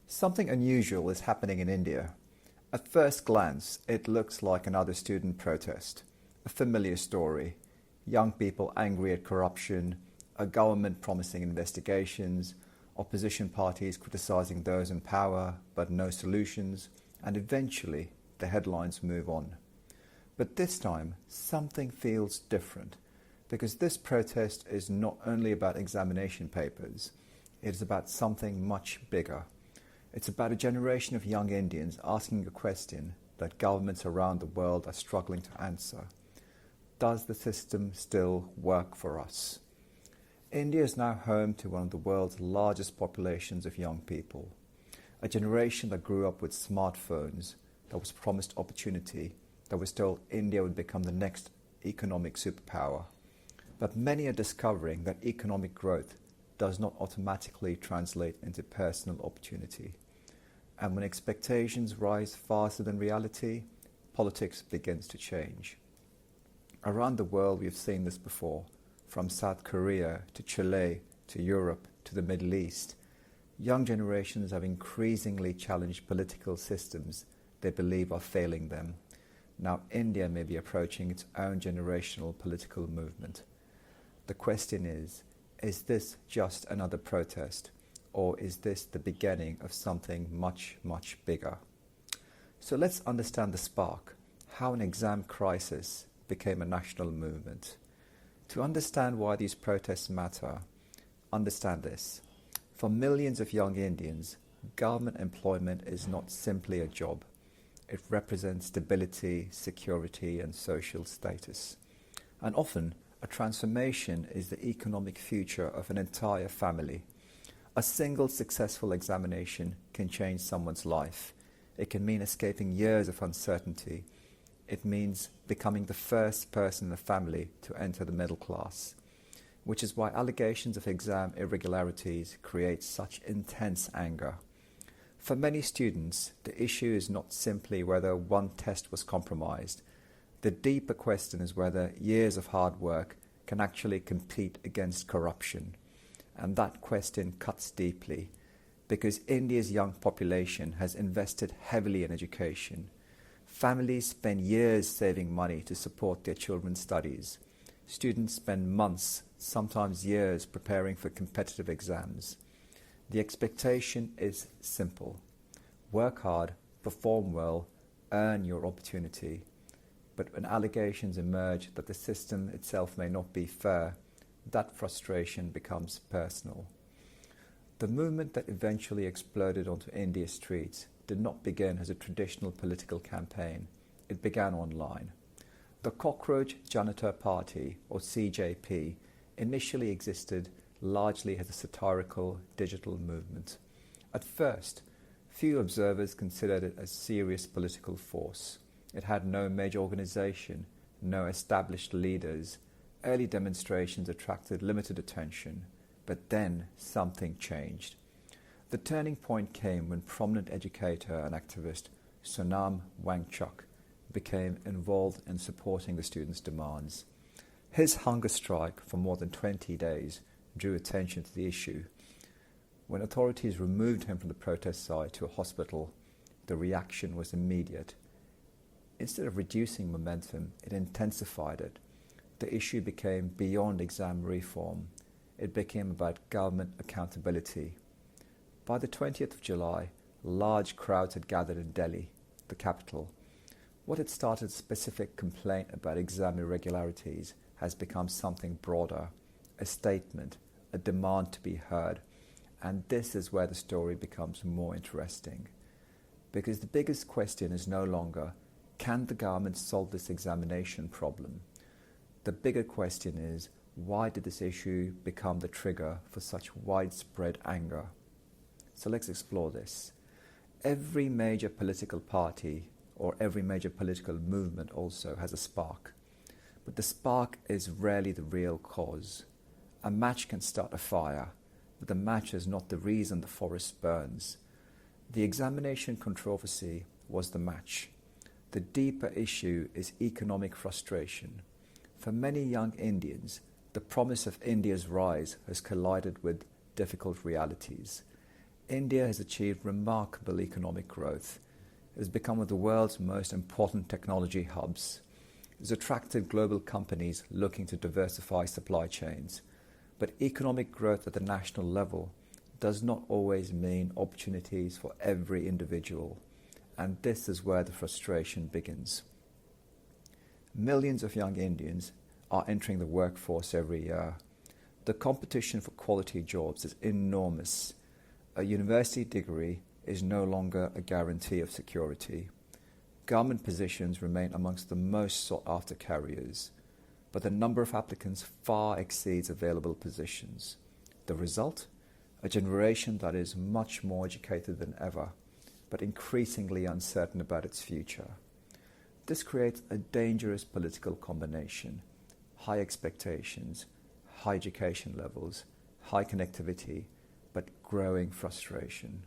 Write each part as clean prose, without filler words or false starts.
Something unusual is happening in India. At first glance, it looks like another student protest. A familiar story. Young people angry at corruption, a government promising investigations, opposition parties criticizing those in power, but no solutions, and eventually the headlines move on. But this time, something feels different, because this protest is not only about examination papers, it is about something much bigger. It's about a generation of young Indians asking a question that governments around the world are struggling to answer. Does the system still work for us? India is now home to one of the world's largest populations of young people. A generation that grew up with smartphones, that was promised opportunity, that was told India would become the next economic superpower. But many are discovering that economic growth does not automatically translate into personal opportunity. And when expectations rise faster than reality, politics begins to change. Around the world, we've seen this before, from South Korea to Chile to Europe to the Middle East. Young generations have increasingly challenged political systems they believe are failing them. Now India may be approaching its own generational political movement. The question is this just another protest, or is this the beginning of something much, much bigger? So let's understand the spark, how an exam crisis became a national movement. To understand why these protests matter, understand this. For millions of young Indians, government employment is not simply a job. It represents stability, security, and social status. And often, a transformation is the economic future of an entire family. A single successful examination can change someone's life. It can mean escaping years of uncertainty. It means becoming the first person in the family to enter the middle class, which is why allegations of exam irregularities create such intense anger. For many students, the issue is not simply whether one test was compromised. The deeper question is whether years of hard work can actually compete against corruption. And that question cuts deeply, because India's young population has invested heavily in education. Families spend years saving money to support their children's studies. Students spend months, sometimes years, preparing for competitive exams. The expectation is simple. Work hard, perform well, earn your opportunity. But when allegations emerge that the system itself may not be fair, that frustration becomes personal. The movement that eventually exploded onto India's streets did not begin as a traditional political campaign. It began online. The Cockroach Janitor Party, or CJP, initially existed largely as a satirical digital movement. At first, few observers considered it a serious political force. It had no major organization, no established leaders. Early demonstrations attracted limited attention, but then something changed. The turning point came when prominent educator and activist Sonam Wangchuk became involved in supporting the students' demands. His hunger strike for more than 20 days drew attention to the issue. When authorities removed him from the protest site to a hospital, the reaction was immediate. Instead of reducing momentum, it intensified it. The issue became beyond exam reform. It became about government accountability. By the 20th of July, large crowds had gathered in Delhi, the capital. What had started a specific complaint about exam irregularities has become something broader, a statement, a demand to be heard. And this is where the story becomes more interesting. Because the biggest question is no longer, can the government solve this examination problem? The bigger question is, why did this issue become the trigger for such widespread anger? So let's explore this. Every major political party or every major political movement also has a spark. But the spark is rarely the real cause. A match can start a fire, but the match is not the reason the forest burns. The examination controversy was the match. The deeper issue is economic frustration. For many young Indians, the promise of India's rise has collided with difficult realities. India has achieved remarkable economic growth. It has become one of the world's most important technology hubs. It has attracted global companies looking to diversify supply chains. But economic growth at the national level does not always mean opportunities for every individual. And this is where the frustration begins. Millions of young Indians are entering the workforce every year. The competition for quality jobs is enormous. A university degree is no longer a guarantee of security. Government positions remain amongst the most sought-after careers, but the number of applicants far exceeds available positions. The result? A generation that is much more educated than ever, but increasingly uncertain about its future. This creates a dangerous political combination: high expectations, high education levels, high connectivity, but growing frustration.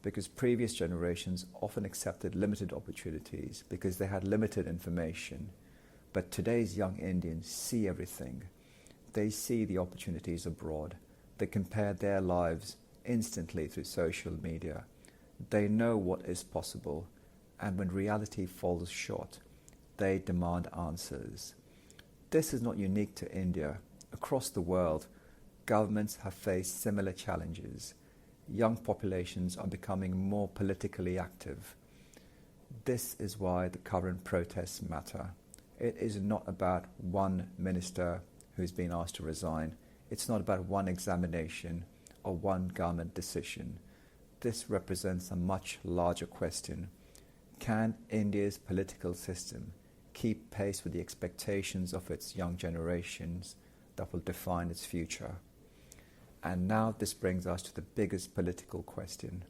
Because previous generations often accepted limited opportunities because they had limited information. But today's young Indians see everything. They see the opportunities abroad. They compare their lives instantly through social media. They know what is possible, and when reality falls short, they demand answers. This is not unique to India. Across the world, governments have faced similar challenges. Young populations are becoming more politically active. This is why the current protests matter. It is not about one minister who's been asked to resign. It's not about one examination or one government decision. This represents a much larger question. Can India's political system keep pace with the expectations of its young generations that will define its future? And now this brings us to the biggest political question.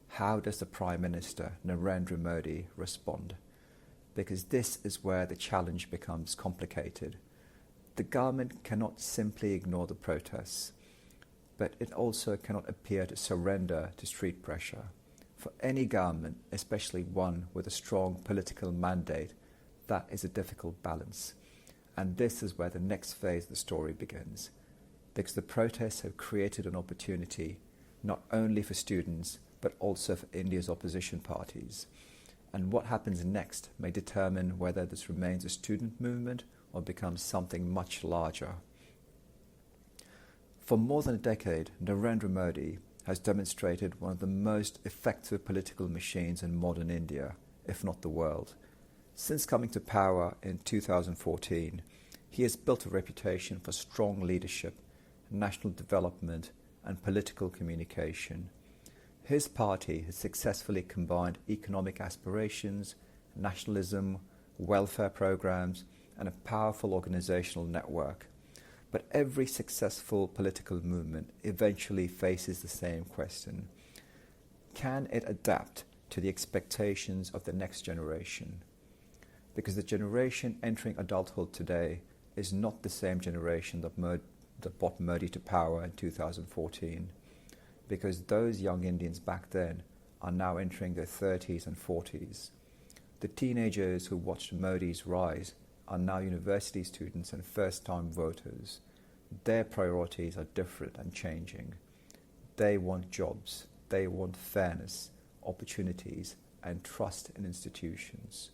How does the Prime Minister, Narendra Modi, respond? Because this is where the challenge becomes complicated. The government cannot simply ignore the protests, but it also cannot appear to surrender to street pressure. For any government, especially one with a strong political mandate, that is a difficult balance. And this is where the next phase of the story begins. Because the protests have created an opportunity not only for students, but also for India's opposition parties. And what happens next may determine whether this remains a student movement or becomes something much larger. For more than a decade, Narendra Modi has demonstrated one of the most effective political machines in modern India, if not the world. Since coming to power in 2014, he has built a reputation for strong leadership, national development, and political communication. His party has successfully combined economic aspirations, nationalism, welfare programs, and a powerful organizational network. But every successful political movement eventually faces the same question. Can it adapt to the expectations of the next generation? Because the generation entering adulthood today is not the same generation that brought Modi to power in 2014. Because those young Indians back then are now entering their 30s and 40s. The teenagers who watched Modi's rise are now university students and first-time voters. Their priorities are different and changing. They want jobs, they want fairness, opportunities, and trust in institutions.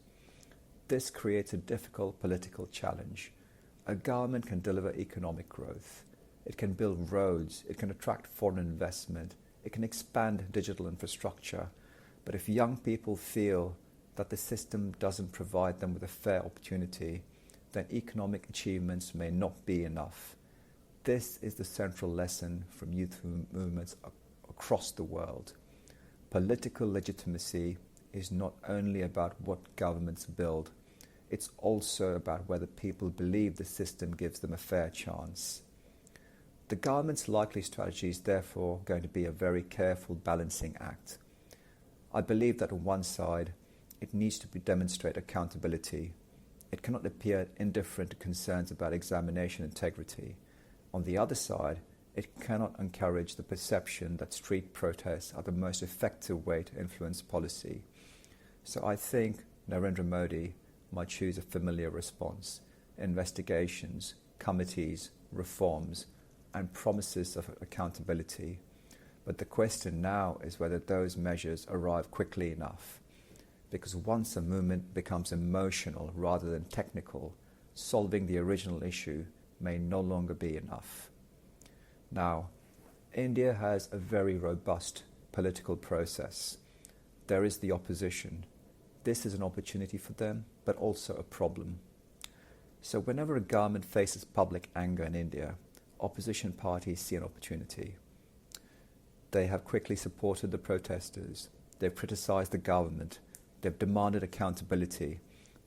This creates a difficult political challenge. A government can deliver economic growth. It can build roads, it can attract foreign investment, it can expand digital infrastructure. But if young people feel that the system doesn't provide them with a fair opportunity, then economic achievements may not be enough. This is the central lesson from youth movements across the world. Political legitimacy is not only about what governments build, it's also about whether people believe the system gives them a fair chance. The government's likely strategy is therefore going to be a very careful balancing act. I believe that on one side, it needs to demonstrate accountability. It cannot appear indifferent to concerns about examination integrity. On the other side, it cannot encourage the perception that street protests are the most effective way to influence policy. So I think Narendra Modi might choose a familiar response: investigations, committees, reforms, and promises of accountability. But the question now is whether those measures arrive quickly enough. Because once a movement becomes emotional rather than technical, solving the original issue may no longer be enough. Now, India has a very robust political process. There is the opposition. This is an opportunity for them, but also a problem. So whenever a government faces public anger in India, opposition parties see an opportunity. They have quickly supported the protesters. They've criticized the government. They've demanded accountability.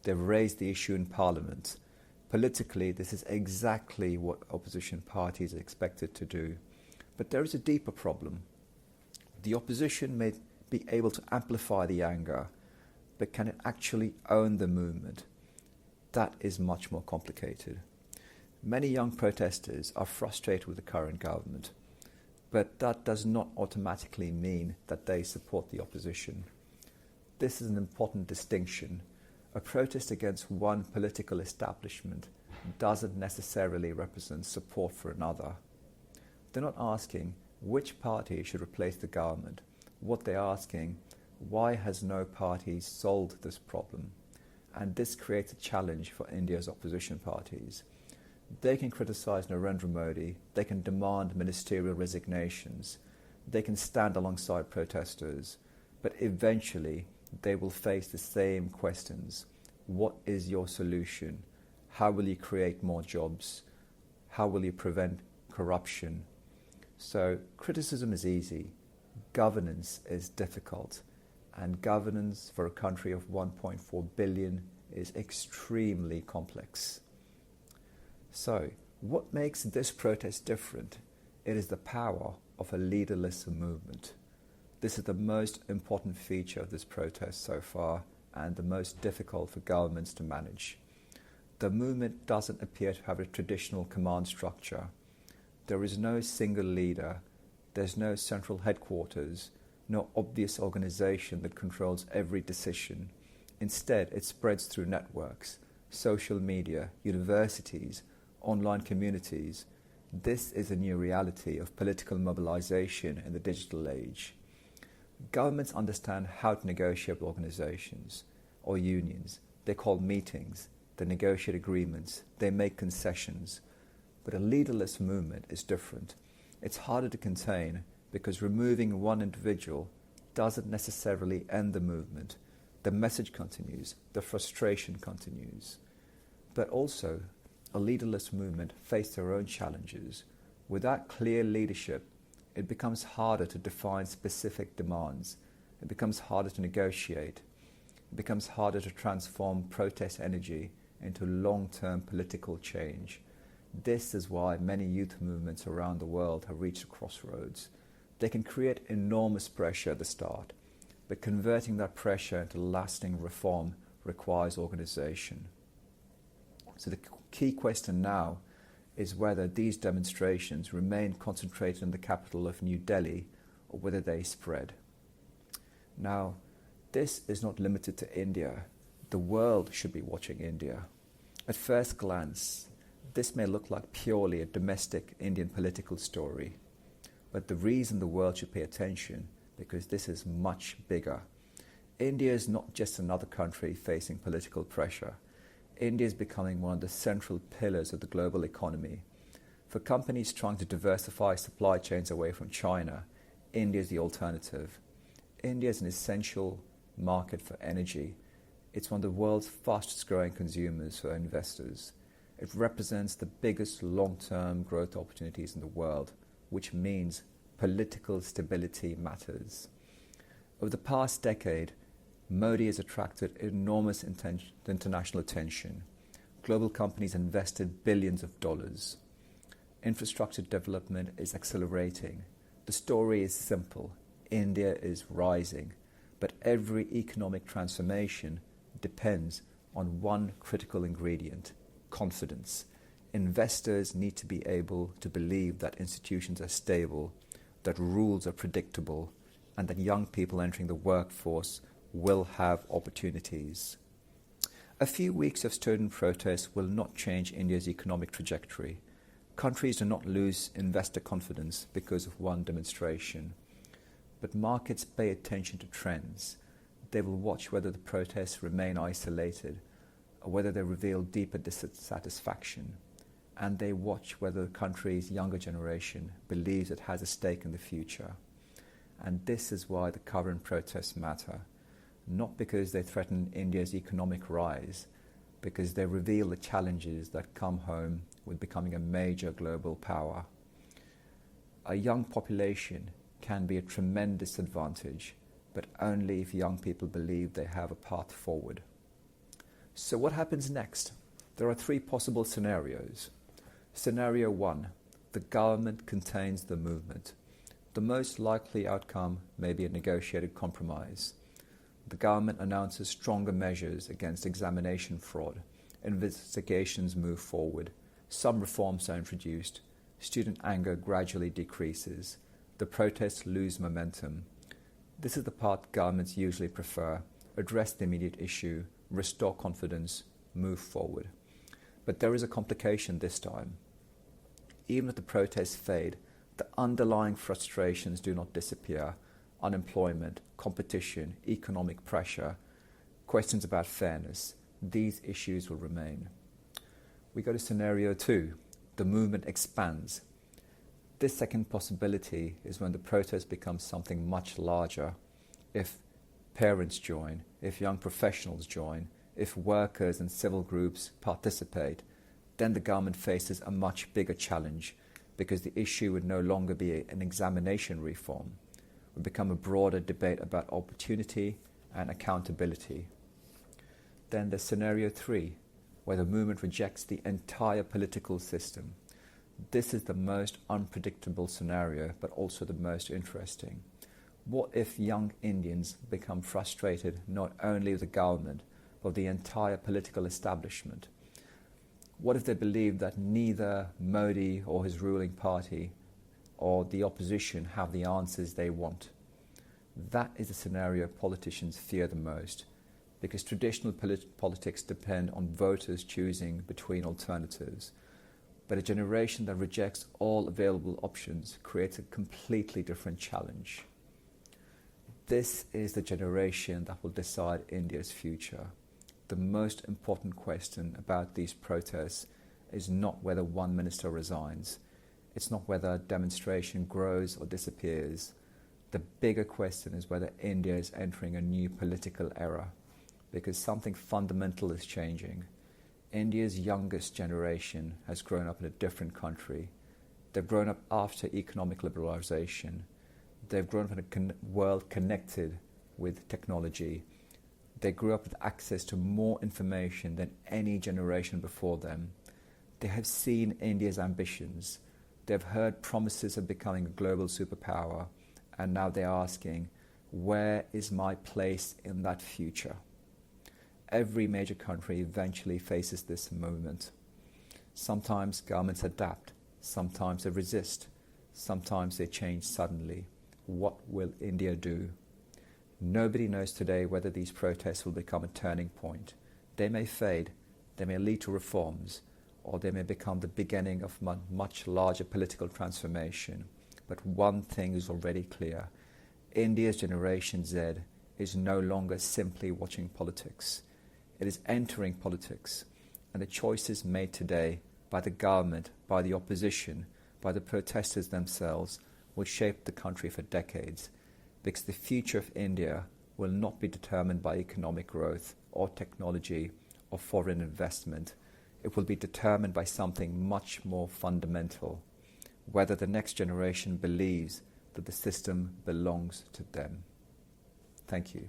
They've raised the issue in parliament. Politically, this is exactly what opposition parties are expected to do. But there is a deeper problem. The opposition may be able to amplify the anger, but can it actually own the movement? That is much more complicated. Many young protesters are frustrated with the current government, but that does not automatically mean that they support the opposition. This is an important distinction. A protest against one political establishment doesn't necessarily represent support for another. They're not asking which party should replace the government. What they're asking, why has no party solved this problem? And this creates a challenge for India's opposition parties. They can criticize Narendra Modi, they can demand ministerial resignations, they can stand alongside protesters, but eventually they will face the same questions. What is your solution? How will you create more jobs? How will you prevent corruption? So criticism is easy, governance is difficult, and governance for a country of 1.4 billion is extremely complex. So, what makes this protest different? It is the power of a leaderless movement. This is the most important feature of this protest so far, and the most difficult for governments to manage. The movement doesn't appear to have a traditional command structure. There is no single leader, there's no central headquarters, no obvious organization that controls every decision. Instead, it spreads through networks, social media, universities, online communities. This is a new reality of political mobilization in the digital age. Governments understand how to negotiate with organizations or unions. They call meetings, they negotiate agreements, they make concessions. But a leaderless movement is different. It's harder to contain because removing one individual doesn't necessarily end the movement. The message continues, the frustration continues. But also, a leaderless movement face their own challenges. Without clear leadership, it becomes harder to define specific demands. It becomes harder to negotiate. It becomes harder to transform protest energy into long-term political change. This is why many youth movements around the world have reached a crossroads. They can create enormous pressure at the start, but converting that pressure into lasting reform requires organization. So the key question now is whether these demonstrations remain concentrated in the capital of New Delhi or whether they spread. Now, this is not limited to India. The world should be watching India. At first glance, this may look like purely a domestic Indian political story, but the reason the world should pay attention because this is much bigger. India is not just another country facing political pressure. India is becoming one of the central pillars of the global economy. For companies trying to diversify supply chains away from China, India is the alternative. India is an essential market for energy. It's one of the world's fastest growing consumers for investors. It represents the biggest long-term growth opportunities in the world, which means political stability matters. Over the past decade, Modi has attracted enormous international attention. Global companies invested billions of dollars. Infrastructure development is accelerating. The story is simple. India is rising. But every economic transformation depends on one critical ingredient: confidence. Investors need to be able to believe that institutions are stable, that rules are predictable, and that young people entering the workforce will have opportunities. A few weeks of student protests will not change India's economic trajectory. Countries do not lose investor confidence because of one demonstration. But markets pay attention to trends. They will watch whether the protests remain isolated or whether they reveal deeper dissatisfaction. And they watch whether the country's younger generation believes it has a stake in the future. And this is why the current protests matter, not because they threaten India's economic rise, because they reveal the challenges that come home with becoming a major global power. A young population can be a tremendous advantage, but only if young people believe they have a path forward. So what happens next? There are three possible scenarios. Scenario 1, the government contains the movement. The most likely outcome may be a negotiated compromise. The government announces stronger measures against examination fraud. Investigations move forward. Some reforms are introduced. Student anger gradually decreases. The protests lose momentum. This is the part governments usually prefer. Address the immediate issue, restore confidence, move forward. But there is a complication this time. Even if the protests fade, the underlying frustrations do not disappear. Unemployment, competition, economic pressure, questions about fairness, these issues will remain. We go to scenario 2. The movement expands. This second possibility is when the protest becomes something much larger. If parents join, if young professionals join, if workers and civil groups participate, then the government faces a much bigger challenge, because the issue would no longer be an examination reform. It would become a broader debate about opportunity and accountability. Then there's scenario 3, where the movement rejects the entire political system. This is the most unpredictable scenario, but also the most interesting. What if young Indians become frustrated not only with the government, but with the entire political establishment? What if they believe that neither Modi or his ruling party or the opposition have the answers they want? That is the scenario politicians fear the most, because traditional politics depend on voters choosing between alternatives. But a generation that rejects all available options creates a completely different challenge. This is the generation that will decide India's future. The most important question about these protests is not whether one minister resigns. It's not whether a demonstration grows or disappears. The bigger question is whether India is entering a new political era, because something fundamental is changing. India's youngest generation has grown up in a different country. They've grown up after economic liberalization. They've grown up in a world connected with technology. They grew up with access to more information than any generation before them. They have seen India's ambitions. They've heard promises of becoming a global superpower, and now they're asking, where is my place in that future? Every major country eventually faces this moment. Sometimes governments adapt, sometimes they resist, sometimes they change suddenly. What will India do? Nobody knows today whether these protests will become a turning point. They may fade, they may lead to reforms, or they may become the beginning of much larger political transformation. But one thing is already clear. India's Generation Z is no longer simply watching politics. It is entering politics, and the choices made today by the government, by the opposition, by the protesters themselves will shape the country for decades, because the future of India will not be determined by economic growth or technology or foreign investment. It will be determined by something much more fundamental, whether the next generation believes that the system belongs to them. Thank you.